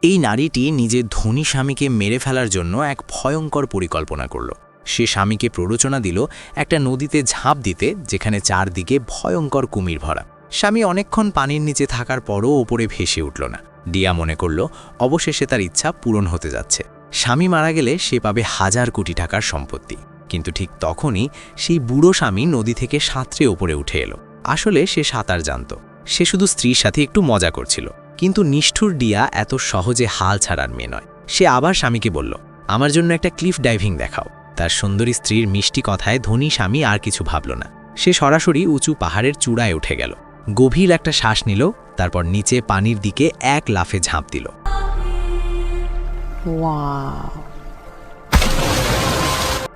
এই নারীটি নিজের ধনী স্বামীকে মেরে ফেলার জন্য এক ভয়ঙ্কর পরিকল্পনা করল। সে স্বামীকে প্ররোচনা দিল একটা নদীতে ঝাঁপ দিতে, যেখানে চারদিকে ভয়ঙ্কর কুমির ভরা। স্বামী অনেকক্ষণ পানির নিচে থাকার পরও ওপরে ভেসে উঠল না। ডিয়া মনে করল অবশেষে তার ইচ্ছা পূরণ হতে যাচ্ছে। স্বামী মারা গেলে সে পাবে 1000 কোটি টাকার সম্পত্তি। কিন্তু ঠিক তখনই সেই বুড়ো স্বামী নদী থেকে সাঁতরে ওপরে উঠে এলো। আসলে সে সাঁতার জানত, সে শুধু স্ত্রীর সাথে একটু মজা করছিল। কিন্তু নিষ্ঠুর ডিয়া এত সহজে হাল ছাড়ার মেয়ে নয়। সে আবার স্বামীকে বলল, আমার জন্য একটা ক্লিফ ডাইভিং দেখাও। তার সুন্দরী স্ত্রীর মিষ্টি কথায় ধনী স্বামী আর কিছু ভাবল না। সে সরাসরি উঁচু পাহাড়ের চূড়ায় উঠে গেল। গভীর একটা শ্বাস নিল, তারপর নিচে পানির দিকে এক লাফে ঝাঁপ দিল।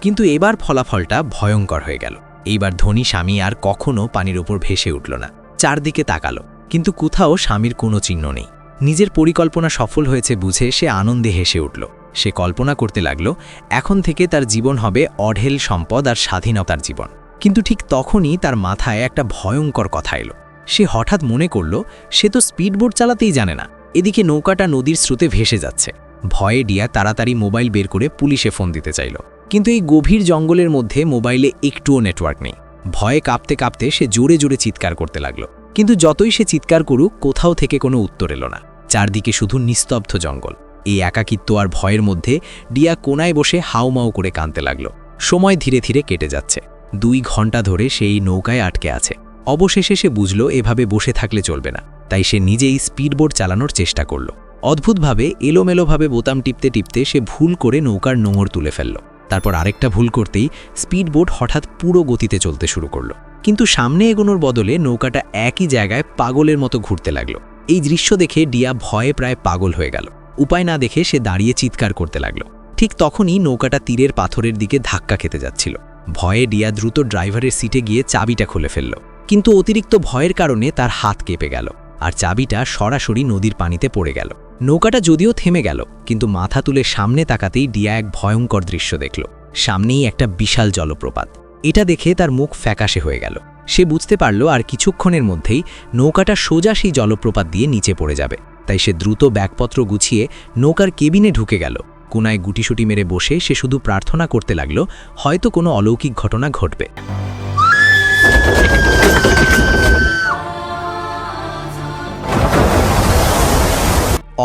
কিন্তু এবার ফলাফলটা ভয়ঙ্কর হয়ে গেল। এইবার ধনী স্বামী আর কখনো পানির উপর ভেসে উঠল না। চারদিকে তাকালো, কিন্তু কোথাও স্বামীর কোনো চিহ্ন নেই। নিজের পরিকল্পনা সফল হয়েছে বুঝে সে আনন্দে হেসে উঠল। সে কল্পনা করতে লাগল এখন থেকে তার জীবন হবে অঢেল সম্পদ আর স্বাধীনতার জীবন। কিন্তু ঠিক তখনই তার মাথায় একটা ভয়ঙ্কর কথা এলো। সে হঠাৎ মনে করল সে তো স্পিডবোট চালাতেই জানে না। এদিকে নৌকাটা নদীর স্রোতে ভেসে যাচ্ছে। ভয়ে ডিয়া তাড়াতাড়ি মোবাইল বের করে পুলিশে ফোন দিতে চাইল। কিন্তু এই গভীর জঙ্গলের মধ্যে মোবাইলে একটুও নেটওয়ার্ক নেই। ভয়ে কাঁপতে কাঁপতে সে জোরে জোরে চিৎকার করতে লাগলো। কিন্তু যতই সে চিৎকার করুক, কোথাও থেকে কোনো উত্তর এলো না। চারদিকে শুধু নিস্তব্ধ জঙ্গল। এই একাকিত্ব আর ভয়ের মধ্যে ডিয়া কোনায় বসে হাউমাউ করে কাঁদতে লাগলো। সময় ধীরে ধীরে কেটে যাচ্ছে। 2 ঘন্টা ধরে সে এই নৌকায় আটকে আছে। অবশেষে সে বুঝল এভাবে বসে থাকলে চলবে না। তাই সে নিজেই স্পিডবোট চালানোর চেষ্টা করল। অদ্ভুতভাবে এলোমেলোভাবে বোতাম টিপতে টিপতে সে ভুল করে নৌকার নোঙর তুলে ফেলল। তারপর আরেকটা ভুল করতেই স্পিডবোট হঠাৎ পুরো গতিতে চলতে শুরু করল। কিন্তু সামনে এগোনোর বদলে নৌকাটা একই জায়গায় পাগলের মতো ঘুরতে লাগলো। এই দৃশ্য দেখে ডিয়া ভয়ে প্রায় পাগল হয়ে গেল। উপায় না দেখে সে দাঁড়িয়ে চিৎকার করতে লাগলো। ঠিক তখনই নৌকাটা তীরের পাথরের দিকে ধাক্কা খেতে যাচ্ছিল। ভয়ে ডিয়া দ্রুত ড্রাইভারের সিটে গিয়ে চাবিটা খুলে ফেলল। কিন্তু অতিরিক্ত ভয়ের কারণে তার হাত কেঁপে গেল, আর চাবিটা সরাসরি নদীর পানিতে পড়ে গেল। নৌকাটা যদিও থেমে গেল, কিন্তু মাথা তুলে সামনে তাকাতেই ডিয়া এক ভয়ঙ্কর দৃশ্য দেখল। সামনেই একটা বিশাল জলপ্রপাত। এটা দেখে তার মুখ ফ্যাকাশে হয়ে গেল। সে বুঝতে পারল আর কিছুক্ষণের মধ্যেই নৌকাটা সোজা সেই জলপ্রপাত দিয়ে নিচে পড়ে যাবে। তাই সে দ্রুত ব্যাগপত্র গুছিয়ে নৌকার কেবিনে ঢুকে গেল। কোনায় গুটিসুটি মেরে বসে সে শুধু প্রার্থনা করতে লাগল, হয়তো কোনো অলৌকিক ঘটনা ঘটবে।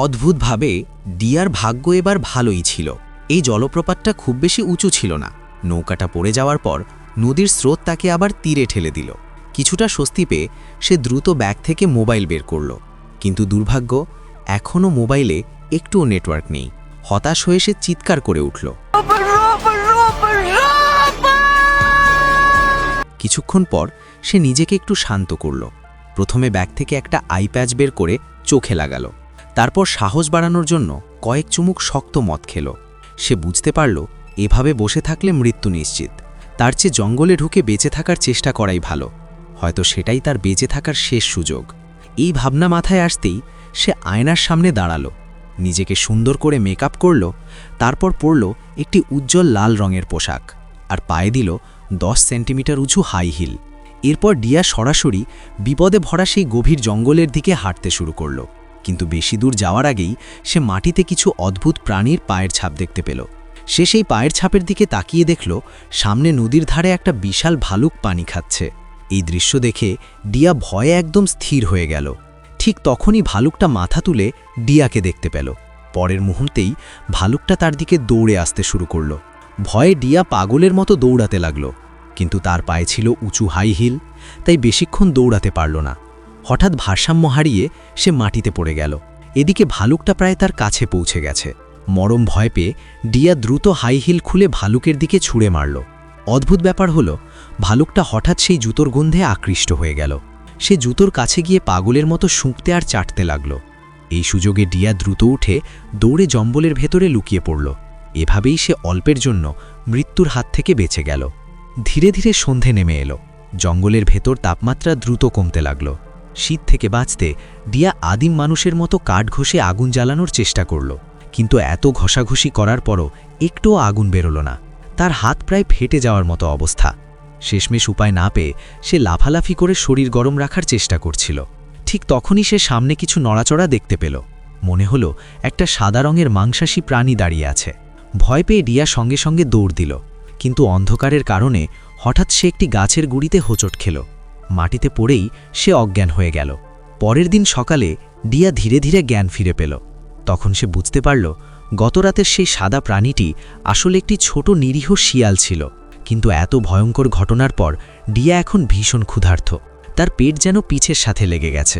অদ্ভুতভাবে ডিয়ার ভাগ্য এবার ভালোই ছিল। এই জলপ্রপাতটা খুব বেশি উঁচু ছিল না। নৌকাটা পড়ে যাওয়ার পর নদীর স্রোত তাকে আবার তীরে ঠেলে দিল। কিছুটা স্বস্তি পেয়ে সে দ্রুত ব্যাগ থেকে মোবাইল বের করল। কিন্তু দুর্ভাগ্য, এখনও মোবাইলে একটুও নেটওয়ার্ক নেই। হতাশ হয়ে সে চিৎকার করে উঠল। কিছুক্ষণ পর সে নিজেকে একটু শান্ত করল। প্রথমে ব্যাগ থেকে একটা আই প্যাচ বের করে চোখে লাগালো। তারপর সাহস বাড়ানোর জন্য কয়েক চুমুক শক্ত মদ খেল। সে বুঝতে পারল এভাবে বসে থাকলে মৃত্যু নিশ্চিত। তার চেয়ে জঙ্গলে ঢুকে বেঁচে থাকার চেষ্টা করাই ভালো। হয়তো সেটাই তার বেঁচে থাকার শেষ সুযোগ। এই ভাবনা মাথায় আসতেই সে আয়নার সামনে দাঁড়ালো, নিজেকে সুন্দর করে মেকআপ করল। তারপর পরল একটি উজ্জ্বল লাল রঙের পোশাক আর পায়ে দিল 10 সেন্টিমিটার উঁচু হাই হিল। এরপর ডিয়া সরাসরি বিপদে ভরা সেই গভীর জঙ্গলের দিকে হাঁটতে শুরু করল। কিন্তু বেশি দূর যাওয়ার আগেই সে মাটিতে কিছু অদ্ভুত প্রাণীর পায়ের ছাপ দেখতে পেল। সে সেই পায়ের ছাপের দিকে তাকিয়ে দেখল সামনে নদীর ধারে একটা বিশাল ভালুক পানি খাচ্ছে। এই দৃশ্য দেখে ডিয়া ভয়ে একদম স্থির হয়ে গেল। ঠিক তখনই ভালুকটা মাথা তুলে ডিয়াকে দেখতে পেল। পরের মুহূর্তেই ভালুকটা তার দিকে দৌড়ে আসতে শুরু করল। ভয়ে ডিয়া পাগলের মতো দৌড়াতে লাগল। কিন্তু তার পায়ে ছিল উঁচু হাই হিল, তাই বেশিক্ষণ দৌড়াতে পারল না। হঠাৎ ভারসাম্য হারিয়ে সে মাটিতে পড়ে গেল। এদিকে ভালুকটা প্রায় তার কাছে পৌঁছে গেছে। মরম ভয় পেয়ে ডিয়া দ্রুত হাই হিল খুলে ভালুকের দিকে ছুঁড়ে মারল। অদ্ভুত ব্যাপার হলো, ভালুকটা হঠাৎ সেই জুতোর গন্ধে আকৃষ্ট হয়ে গেল। সে জুতোর কাছে গিয়ে পাগলের মতো শুঁকতে আর চাটতে লাগল। এই সুযোগে ডিয়া দ্রুত উঠে দৌড়ে জঙ্গলের ভেতরে লুকিয়ে পড়ল। এভাবেই সে অল্পের জন্য মৃত্যুর হাত থেকে বেঁচে গেল। ধীরে ধীরে সন্ধে নেমে এলো। জঙ্গলের ভেতর তাপমাত্রা দ্রুত কমতে লাগল। শীত থেকে বাঁচতে ডিয়া আদিম মানুষের মতো কাঠ ঘষে আগুন জ্বালানোর চেষ্টা করল। কিন্তু এত ঘষাঘষি করার পরও একটুও আগুন বেরোল না। তার হাত প্রায় ফেটে যাওয়ার মতো অবস্থা। শেষমেশ উপায় না পেয়ে সে লাফালাফি করে শরীর গরম রাখার চেষ্টা করছিল। ঠিক তখনই সে সামনে কিছু নড়াচড়া দেখতে পেল। মনে হলো একটা সাদা রঙের মাংসাশী প্রাণী দাঁড়িয়ে আছে। ভয় পেয়ে ডিয়া সঙ্গে সঙ্গে দৌড় দিল, কিন্তু অন্ধকারের কারণে হঠাৎ সে একটি গাছের গুঁড়িতে হোঁচট খেল। মাটিতে পড়েই সে অজ্ঞান হয়ে গেল। পরের দিন সকালে ডিয়া ধীরে ধীরে জ্ঞান ফিরে পেল। তখন সে বুঝতে পারল গতরাতের সেই সাদা প্রাণীটি আসলে একটি ছোট নিরীহ শিয়াল ছিল। কিন্তু এত ভয়ঙ্কর ঘটনার পর ডিয়া এখন ভীষণ ক্ষুধার্ত। তার পেট যেন পিছের সাথে লেগে গেছে।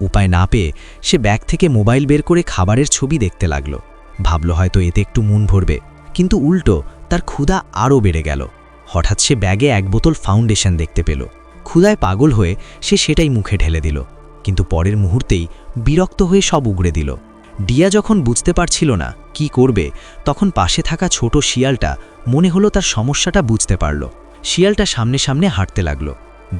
উপায় না পেয়ে সে ব্যাগ থেকে মোবাইল বের করে খাবারের ছবি দেখতে লাগল। ভাবল হয়তো এতে একটু মন ভরবে, কিন্তু উল্টো তার ক্ষুধা আরও বেড়ে গেল। হঠাৎ সে ব্যাগে 1 বোতল ফাউন্ডেশন দেখতে পেল। ক্ষুধায় পাগল হয়ে সে সেটাই মুখে ঢেলে দিল, কিন্তু পরের মুহূর্তেই বিরক্ত হয়ে সব উগড়ে দিল। ডিয়া যখন বুঝতে পারছিল না কি করবে, তখন পাশে থাকা ছোট শিয়ালটা মনে হলো তার সমস্যাটা বুঝতে পারল। শিয়ালটা সামনে সামনে হাঁটতে লাগল।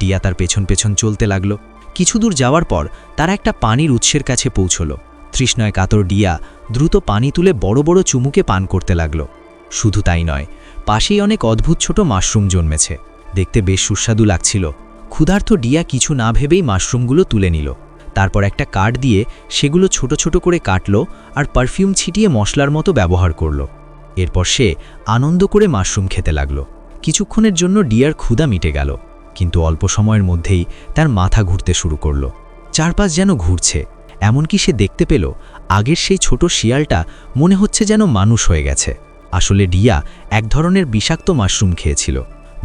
ডিয়া তার পেছন পেছন চলতে লাগল। কিছু দূর যাওয়ার পর তারা একটা পানির উৎসের কাছে পৌঁছল। তৃষ্ণায় কাতর ডিয়া দ্রুত পানি তুলে বড় বড় চুমুকে পান করতে লাগল। শুধু তাই নয়, পাশেই অনেক অদ্ভুত ছোট মাশরুম জন্মেছে। দেখতে বেশ সুস্বাদু লাগছিল। ক্ষুধার্ত ডিয়া কিছু না ভেবেই মাশরুমগুলো তুলে নিল। তারপর একটা কাঠ দিয়ে সেগুলো ছোট ছোট করে কাটল আর পারফিউম ছিটিয়ে মশলার মতো ব্যবহার করল। এরপর সে আনন্দ করে মাশরুম খেতে লাগল। কিছুক্ষণের জন্য ডিয়ার ক্ষুধা মিটে গেল, কিন্তু অল্প সময়ের মধ্যেই তার মাথা ঘুরতে শুরু করল। চারপাশ যেন ঘুরছে, এমনকি সে দেখতে পেল আগের সেই ছোট শিয়ালটা মনে হচ্ছে যেন মানুষ হয়ে গেছে। আসলে ডিয়া এক ধরনের বিষাক্ত মাশরুম খেয়েছিল।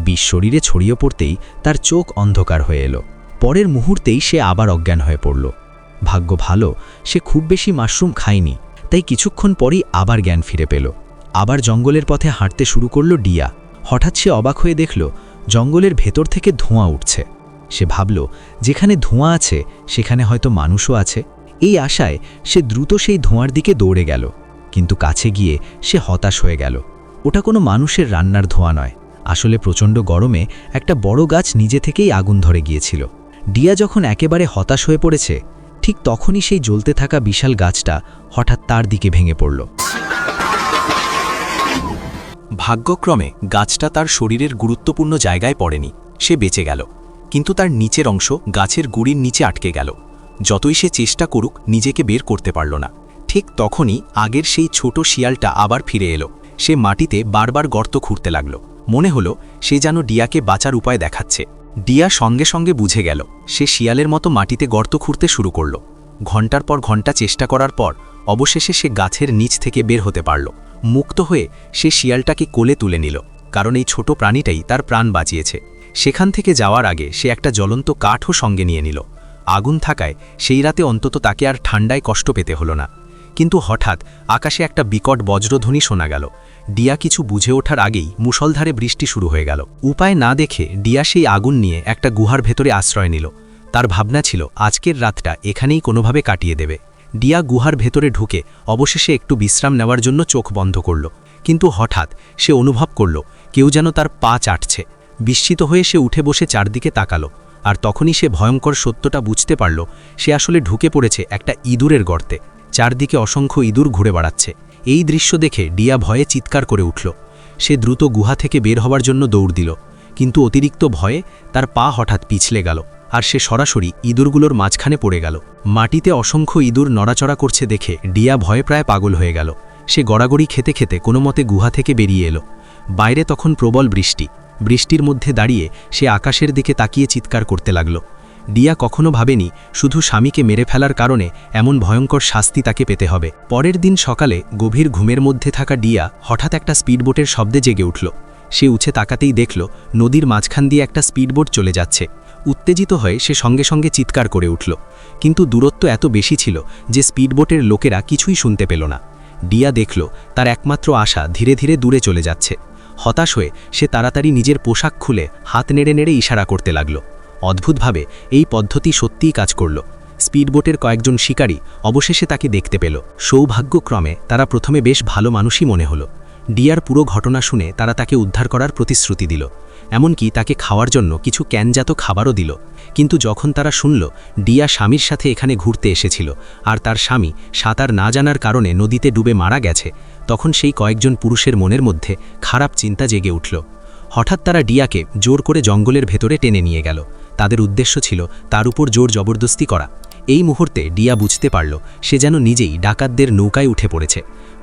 বিষ শরীরে ছড়িয়ে পড়তেই তার চোখ অন্ধকার হয়ে এলো। পরের মুহূর্তেই সে আবার অজ্ঞান হয়ে পড়ল। ভাগ্য ভালো, সে খুব বেশি মাশরুম খায়নি, তাই কিছুক্ষণ পরই আবার জ্ঞান ফিরে পেল। আবার জঙ্গলের পথে হাঁটতে শুরু করল ডিয়া। হঠাৎ সে অবাক হয়ে দেখল জঙ্গলের ভেতর থেকে ধোঁয়া উঠছে। সে ভাবল যেখানে ধোঁয়া আছে সেখানে হয়তো মানুষও আছে। এই আশায় সে দ্রুত সেই ধোঁয়ার দিকে দৌড়ে গেল, কিন্তু কাছে গিয়ে সে হতাশ হয়ে গেল। ওটা কোনো মানুষের রান্নার ধোঁয়া নয়, আসলে প্রচণ্ড গরমে একটা বড় গাছ নিজে থেকেই আগুন ধরে গিয়েছিল। ডিয়া যখন একেবারে হতাশ হয়ে পড়েছে, ঠিক তখনই সেই জ্বলতে থাকা বিশাল গাছটা হঠাৎ তার দিকে ভেঙে পড়ল। ভাগ্যক্রমে গাছটা তার শরীরের গুরুত্বপূর্ণ জায়গায় পড়েনি, সে বেঁচে গেল। কিন্তু তার নিচের অংশ গাছের গুড়ির নিচে আটকে গেল। যতই সে চেষ্টা করুক নিজেকে বের করতে পারল না। ঠিক তখনই আগের সেই ছোট শিয়ালটা আবার ফিরে এলো। সে মাটিতে বারবার গর্ত খুঁড়তে লাগল। মনে হলো সে যেন ডিয়াকে বাঁচার উপায় দেখাচ্ছে। ডিয়া সঙ্গে সঙ্গে বুঝে গেল। সে শিয়ালের মতো মাটিতে গর্ত খুঁড়তে শুরু করল। ঘণ্টার পর ঘণ্টা চেষ্টা করার পর অবশেষে সে গাছের নিচ থেকে বের হতে পারল। মুক্ত হয়ে সে শিয়ালটাকে কোলে তুলে নিল, কারণ এই ছোট প্রাণীটাই তার প্রাণ বাঁচিয়েছে। সেখান থেকে যাওয়ার আগে সে একটা জ্বলন্ত কাঠও সঙ্গে নিয়ে নিল। আগুন থাকায় সেই রাতে অন্তত তাকে আর ঠান্ডায় কষ্ট পেতে হলো না। কিন্তু হঠাৎ আকাশে একটা বিকট বজ্রধ্বনি শোনা গেল। ডিয়া কিছু বুঝে ওঠার আগেই মুষলধারে বৃষ্টি শুরু হয়ে গেল। উপায় না দেখে ডিয়া সেই আগুন নিয়ে একটা গুহার ভেতরে আশ্রয় নিল। তার ভাবনা ছিল আজকের রাতটা এখানেই কোনোভাবে কাটিয়ে দেবে। ডিয়া গুহার ভেতরে ঢুকে অবশেষে একটু বিশ্রাম নেওয়ার জন্য চোখ বন্ধ করল। কিন্তু হঠাৎ সে অনুভব করল কেউ যেন তার পা চাটছে। বিস্মিত হয়ে সে উঠে বসে চারদিকে তাকালো, আর তখনই সে ভয়ঙ্কর সত্যটা বুঝতে পারল। সে আসলে ঢুকে পড়েছে একটা ইঁদুরের গর্তে। চারদিকে অসংখ্য ইঁদুর ঘুরে বেড়াচ্ছে। এই দৃশ্য দেখে ডিয়া ভয়ে চিৎকার করে উঠল। সে দ্রুত গুহা থেকে বের হওয়ার জন্য দৌড় দিল, কিন্তু অতিরিক্ত ভয়ে তার পা হঠাৎ পিছলে গেল, আর সে সরাসরি ইঁদুরগুলোর মাঝখানে পড়ে গেল। মাটিতে অসংখ্য ইঁদুর নড়াচড়া করছে দেখে ডিয়া ভয়ে প্রায় পাগল হয়ে গেল। সে গড়াগড়ি খেতে খেতে কোনো মতে গুহা থেকে বেরিয়ে এলো। বাইরে তখন প্রবল বৃষ্টি। বৃষ্টির মধ্যে দাঁড়িয়ে সে আকাশের দিকে তাকিয়ে চিৎকার করতে লাগল। ডিয়া কখনো ভাবেনি শুধু স্বামীকে মেরে ফেলার কারণে এমন ভয়ঙ্কর শাস্তি তাকে পেতে হবে। পরের দিন সকালে গভীর ঘুমের মধ্যে থাকা ডিয়া হঠাৎ একটা স্পিডবোটের শব্দে জেগে উঠল। সে উঠে তাকাতেই দেখল নদীর মাঝখান দিয়ে একটা স্পিডবোট চলে যাচ্ছে। উত্তেজিত হয়ে সে সঙ্গে সঙ্গে চিৎকার করে উঠল, কিন্তু দূরত্ব এত বেশি ছিল যে স্পিডবোটের লোকেরা কিছুই শুনতে পেল না। ডিয়া দেখল তার একমাত্র আশা ধীরে ধীরে দূরে চলে যাচ্ছে। হতাশ হয়ে সে তাড়াতাড়ি নিজের পোশাক খুলে হাত নেড়ে নেড়ে ইশারা করতে লাগল। অদ্ভুতভাবে এই পদ্ধতি সত্যিই কাজ করল। স্পিডবোটের কয়েকজন শিকারী অবশেষে তাকে দেখতে পেল। সৌভাগ্যক্রমে তারা প্রথমে বেশ ভালো মানুষই মনে হলো। ডিয়ার পুরো ঘটনা শুনে তারা তাকে উদ্ধার করার প্রতিশ্রুতি দিল, এমনকি তাকে খাওয়ার জন্য কিছু ক্যানজাত খাবারও দিল। কিন্তু যখন তারা শুনল ডিয়া স্বামীর সাথে এখানে ঘুরতে এসেছিল আর তার স্বামী সাঁতার না জানার কারণে নদীতে ডুবে মারা গেছে, তখন সেই কয়েকজন পুরুষের মনের মধ্যে খারাপ চিন্তা জেগে উঠল। হঠাৎ তারা ডিয়াকে জোর করে জঙ্গলের ভেতরে টেনে নিয়ে গেল। তাদের উদ্দেশ্য ছিল তার উপর জোর জবরদস্তি করা। এই মুহূর্তে ডিয়া বুঝতে পারল সে যেন নিজেই ডাকাতদের নৌকায় উঠে পড়েছে।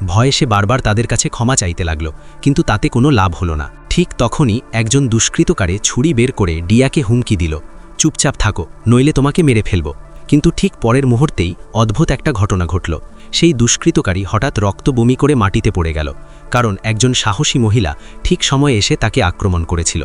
ভয়ে সে বারবার তাদের কাছে ক্ষমা চাইতে লাগল, কিন্তু তাতে কোনো লাভ হলো না। ঠিক তখনই একজন দুষ্কৃতকারী ছুরি বের করে ডিয়াকে হুমকি দিল, চুপচাপ থাকো, নইলে তোমাকে মেরে ফেলব। কিন্তু ঠিক পরের মুহূর্তেই অদ্ভুত একটা ঘটনা ঘটল। সেই দুষ্কৃতকারী হঠাৎ রক্ত বমি করে মাটিতে পড়ে গেল, কারণ একজন সাহসী মহিলা ঠিক সময়ে এসে তাকে আক্রমণ করেছিল।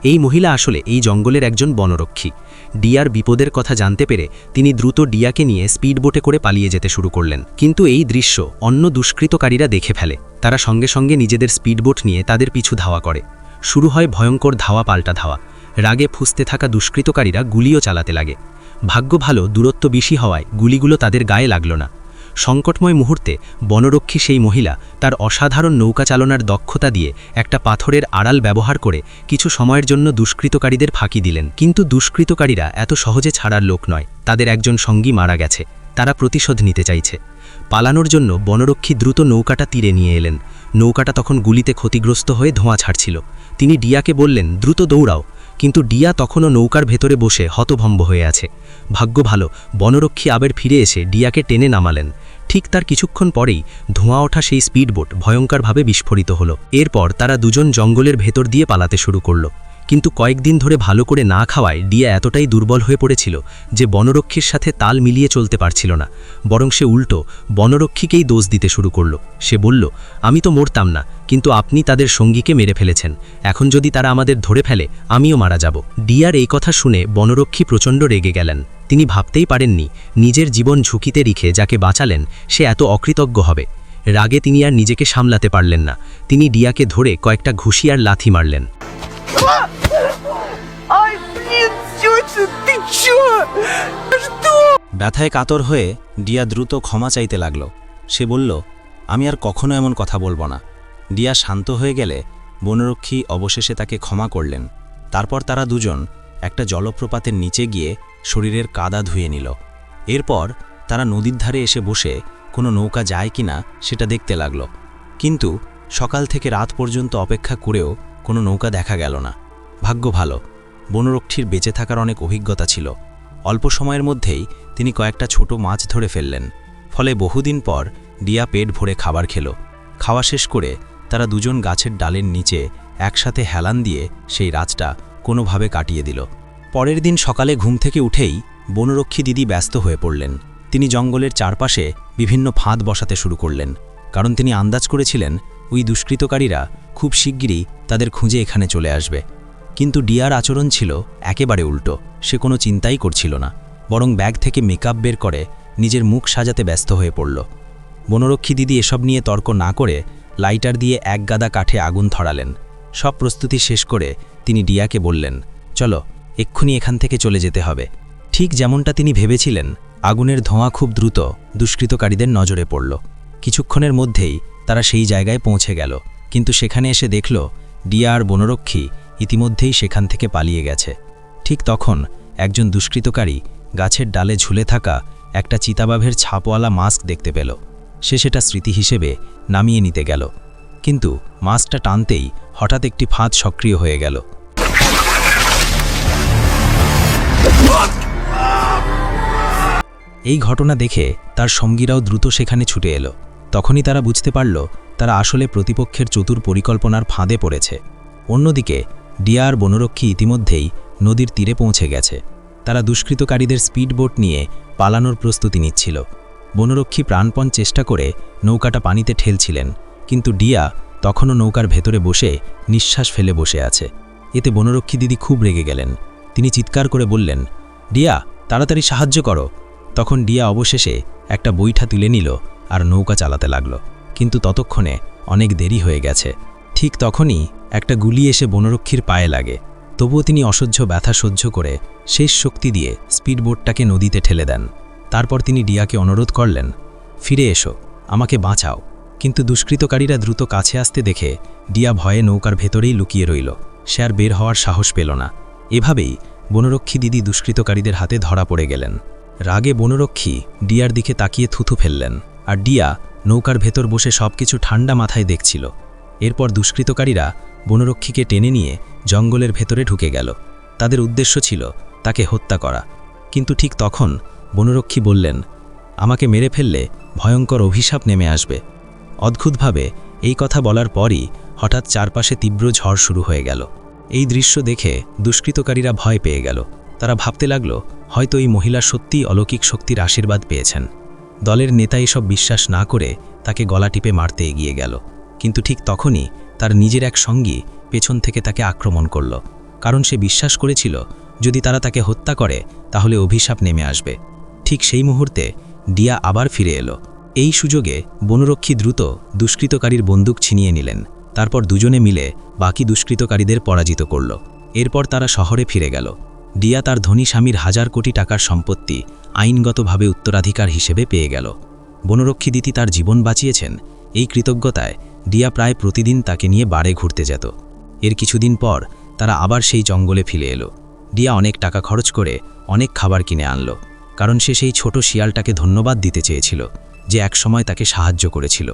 এই মহিলা আসলে এই জঙ্গলের একজন বনরক্ষী। ডিয়ার বিপদের কথা জানতে পেরে তিনি দ্রুত ডিয়াকে নিয়ে স্পিডবোটে করে পালিয়ে যেতে শুরু করলেন। কিন্তু এই দৃশ্য অন্য দুষ্কৃতকারীরা দেখে ফেলে। তারা সঙ্গে সঙ্গে নিজেদের স্পিডবোট নিয়ে তাদের পিছু ধাওয়া করে। শুরু হয় ভয়ঙ্কর ধাওয়া পাল্টা ধাওয়া। রাগে ফুঁসতে থাকা দুষ্কৃতকারীরা গুলিও চালাতে লাগে। ভাগ্য ভালো, দূরত্ব বেশি হওয়ায় গুলিগুলো তাদের গায়ে লাগল না। সংকটময় মুহূর্তে বনরক্ষী সেই মহিলা তার অসাধারণ নৌকা চালনার দক্ষতা দিয়ে একটা পাথরের আড়াল ব্যবহার করে কিছু সময়ের জন্য দুষ্কৃতকারীদের ফাঁকি দিলেন। কিন্তু দুষ্কৃতকারীরা এত সহজে ছাড়ার লোক নয়। তাদের একজন সঙ্গী মারা গেছে, তারা প্রতিশোধ নিতে চাইছে। পালানোর জন্য বনরক্ষী দ্রুত নৌকাটা তীরে নিয়ে এলেন। নৌকাটা তখন গুলিতে ক্ষতিগ্রস্ত হয়ে ধোঁয়া ছাড়ছিল। তিনি ডিয়াকে বললেন, দ্রুত দৌড়াও। কিন্তু ডিয়া তখনও নৌকার ভেতরে বসে হতভম্ব হয়ে আছে। ভাগ্য ভালো, বনরক্ষী আবার ফিরে এসে ডিয়াকে টেনে নামালেন। ঠিক তার কিছুক্ষণ পরেই ধোঁয়া ওঠা সেই স্পিডবোট ভয়ঙ্করভাবে বিস্ফোরিত হলো। এরপর তারা দুজন জঙ্গলের ভেতর দিয়ে পালাতে শুরু করল। কিন্তু কয়েকদিন ধরে ভালো করে না খাওয়ায় ডিয়া এতটাই দুর্বল হয়ে পড়েছিল যে বনরক্ষীর সাথে তাল মিলিয়ে চলতে পারছিল না। বরং সে উল্টো বনরক্ষীকেই দোষ দিতে শুরু করল। সে বলল, আমি তো মরতাম না, কিন্তু আপনি তাদের সঙ্গীকে মেরে ফেলেছেন। এখন যদি তারা আমাদের ধরে ফেলে, আমিও মারা যাব। ডিয়ার এই কথা শুনে বনরক্ষী প্রচণ্ড রেগে গেলেন। তিনি ভাবতেই পারেননি নিজের জীবন ঝুঁকিতে রেখে যাকে বাঁচালেন সে এত অকৃতজ্ঞ হবে। রাগে তিনি আর নিজেকে সামলাতে পারলেন না। তিনি ডিয়াকে ধরে কয়েকটা ঘুষি আর লাথি মারলেন। ব্যথায় কাতর হয়ে ডিয়া দ্রুত ক্ষমা চাইতে লাগল। সে বলল, আমি আর কখনো এমন কথা বলবো না। ডিয়া শান্ত হয়ে গেলে বনরক্ষী অবশেষে তাকে ক্ষমা করলেন। তারপর তারা দুজন একটা জলপ্রপাতের নিচে গিয়ে শরীরের কাদা ধুয়ে নিল। এরপর তারা নদীর ধারে এসে বসে কোনো নৌকা যায় কিনা সেটা দেখতে লাগল। কিন্তু সকাল থেকে রাত পর্যন্ত অপেক্ষা করেও কোনো নৌকা দেখা গেল না। ভাগ্য ভালো, বনরক্ষীর বেঁচে থাকার অনেক অভিজ্ঞতা ছিল। অল্প সময়ের মধ্যেই তিনি কয়েকটা ছোট মাছ ধরে ফেললেন। ফলে বহুদিন পর ডিয়া পেট ভরে খাবার খেল। খাওয়া শেষ করে তারা দুজন গাছের ডালের নিচে একসাথে হেলান দিয়ে সেই রাতটা কোনোভাবে কাটিয়ে দিল। পরের দিন সকালে ঘুম থেকে উঠেই বনরক্ষী দিদি ব্যস্ত হয়ে পড়লেন। তিনি জঙ্গলের চারপাশে বিভিন্ন ফাঁদ বসাতে শুরু করলেন, কারণ তিনি আন্দাজ করেছিলেন ওই দুষ্কৃতকারীরা খুব শিগগিরই তাদের খুঁজে এখানে চলে আসবে। কিন্তু ডিয়ার আচরণ ছিল একেবারে উল্টো। সে কোনো চিন্তাই করছিল না, বরং ব্যাগ থেকে মেকআপ বের করে নিজের মুখ সাজাতে ব্যস্ত হয়ে পড়ল। বনরক্ষী দিদি এসব নিয়ে তর্ক না করে লাইটার দিয়ে এক গাদা কাঠে আগুন ধরালেন। সব প্রস্তুতি শেষ করে তিনি ডিয়াকে বললেন, চলো, এক্ষুনি এখান থেকে চলে যেতে হবে। ঠিক যেমনটা তিনি ভেবেছিলেন, আগুনের ধোঁয়া খুব দ্রুত দুষ্কৃতকারীদের নজরে পড়ল। কিছুক্ষণের মধ্যেই তারা সেই জায়গায় পৌঁছে গেল। কিন্তু সেখানে এসে দেখল ডিয়া আর বনরক্ষী ইতিমধ্যেই সেখান থেকে পালিয়ে গেছে। ঠিক তখন একজন দুষ্কৃতকারী গাছের ডালে ঝুলে থাকা একটা চিতাবাঘের ছাপওয়ালা মাস্ক দেখতে পেল। সে সেটা স্মৃতি হিসেবে নামিয়ে নিতে গেল, কিন্তু মাস্কটা টানতেই হঠাৎ একটি ফাঁদ সক্রিয় হয়ে গেল। এই ঘটনা দেখে তার সঙ্গীরাও দ্রুত সেখানে ছুটে এলো। তখনই তারা বুঝতে পারল তারা আসলে প্রতিপক্ষের চতুর পরিকল্পনার ফাঁদে পড়েছে। অন্যদিকে ডিয়া আর বনরক্ষী ইতিমধ্যেই নদীর তীরে পৌঁছে গেছে। তারা দুষ্কৃতকারীদের স্পিডবোট নিয়ে পালানোর প্রস্তুতি নিচ্ছিল। বনরক্ষী প্রাণপণ চেষ্টা করে নৌকাটা পানিতে ঠেলছিলেন, কিন্তু ডিয়া তখনও নৌকার ভেতরে বসে নিঃশ্বাস ফেলে বসে আছে। এতে বনরক্ষী দিদি খুব রেগে গেলেন। তিনি চিৎকার করে বললেন, ডিয়া, তাড়াতাড়ি সাহায্য করো। তখন ডিয়া অবশেষে একটা বৈঠা তুলে নিল আর নৌকা চালাতে লাগল। কিন্তু ততক্ষণে অনেক দেরি হয়ে গেছে। ঠিক তখনই একটা গুলি এসে বনরক্ষীর পায়ে লাগে। তবুও তিনি অসহ্য ব্যথা সহ্য করে শেষ শক্তি দিয়ে স্পিডবোটটাকে নদীতে ঠেলে দেন। তারপর তিনি ডিয়াকে অনুরোধ করলেন, ফিরে এসো, আমাকে বাঁচাও। কিন্তু দুষ্কৃতকারীরা দ্রুত কাছে আসতে দেখে ডিয়া ভয়ে নৌকার ভেতরেই লুকিয়ে রইল। সে আর বের হওয়ার সাহস পেল না। এভাবেই বনরক্ষী দিদি দুষ্কৃতকারীদের হাতে ধরা পড়ে গেলেন। রাগে বনরক্ষী ডিয়ার দিকে তাকিয়ে থুথু ফেললেন, আর ডিয়া নৌকার ভেতর বসে সবকিছু ঠান্ডা মাথায় দেখছিল। এরপর দুষ্কৃতকারীরা বনরক্ষীকে টেনে নিয়ে জঙ্গলের ভেতরে ঢুকে গেল। তাদের উদ্দেশ্য ছিল তাকে হত্যা করা। কিন্তু ঠিক তখন বনরক্ষী বললেন, আমাকে মেরে ফেললে ভয়ঙ্কর অভিশাপ নেমে আসবে। অদ্ভুতভাবে এই কথা বলার পরই হঠাৎ চারপাশে তীব্র ঝড় শুরু হয়ে গেল। এই দৃশ্য দেখে দুষ্কৃতকারীরা ভয় পেয়ে গেল। তারা ভাবতে লাগল, হয়তো এই মহিলা সত্যিই অলৌকিক শক্তির আশীর্বাদ পেয়েছেন। দলের নেতা এসব বিশ্বাস না করে তাকে গলা টিপে মারতে এগিয়ে গেল। কিন্তু ঠিক তখনই তার নিজের এক সঙ্গী পেছন থেকে তাকে আক্রমণ করল, কারণ সে বিশ্বাস করেছিল যদি তারা তাকে হত্যা করে তাহলে অভিশাপ নেমে আসবে। ঠিক সেই মুহূর্তে ডিয়া আবার ফিরে এলো। এই সুযোগে বনরক্ষী দ্রুত দুষ্কৃতকারীর বন্দুক ছিনিয়ে নিলেন। তারপর দুজনে মিলে বাকি দুষ্কৃতকারীদের পরাজিত করল। এরপর তারা শহরে ফিরে গেল। ডিয়া তার ধনী স্বামীর 1000 কোটি টাকার সম্পত্তি আইনগতভাবে উত্তরাধিকার হিসেবে পেয়ে গেল। বনরক্ষী দিতি তার জীবন বাঁচিয়েছেন, এই কৃতজ্ঞতায় ডিয়া প্রায় প্রতিদিন তাকে নিয়ে বাড়ে ঘুরতে যেত। এর কিছুদিন পর তারা আবার সেই জঙ্গলে ফিরে এলো। ডিয়া অনেক টাকা খরচ করে অনেক খাবার কিনে আনলো, কারণ সে সেই ছোট শিয়ালটাকে ধন্যবাদ দিতে চেয়েছিল যে একসময় তাকে সাহায্য করেছিল।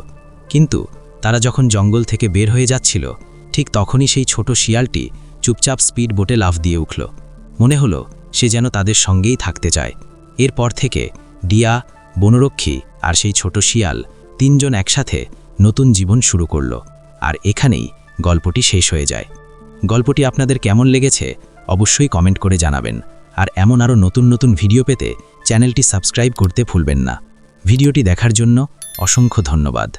কিন্তু তারা যখন জঙ্গল থেকে বের হয়ে যাচ্ছিল, ঠিক তখনই সেই ছোট শিয়ালটি চুপচাপ স্পিড বোটে লাফ দিয়ে উঠল। মনে হলো সে যেন তাদের সঙ্গেই থাকতে চায়। এরপর থেকে ডিয়া, বনরক্ষী আর সেই ছোট শিয়াল তিনজন একসাথে নতুন জীবন শুরু করল। আর এখানেই গল্পটি শেষ হয়ে যায়। গল্পটি আপনাদের কেমন লেগেছে অবশ্যই কমেন্ট করে জানাবেন। আর এমন আরও নতুন নতুন ভিডিও পেতে চ্যানেলটি সাবস্ক্রাইব করতে ভুলবেন না। ভিডিওটি দেখার জন্য অসংখ্য ধন্যবাদ।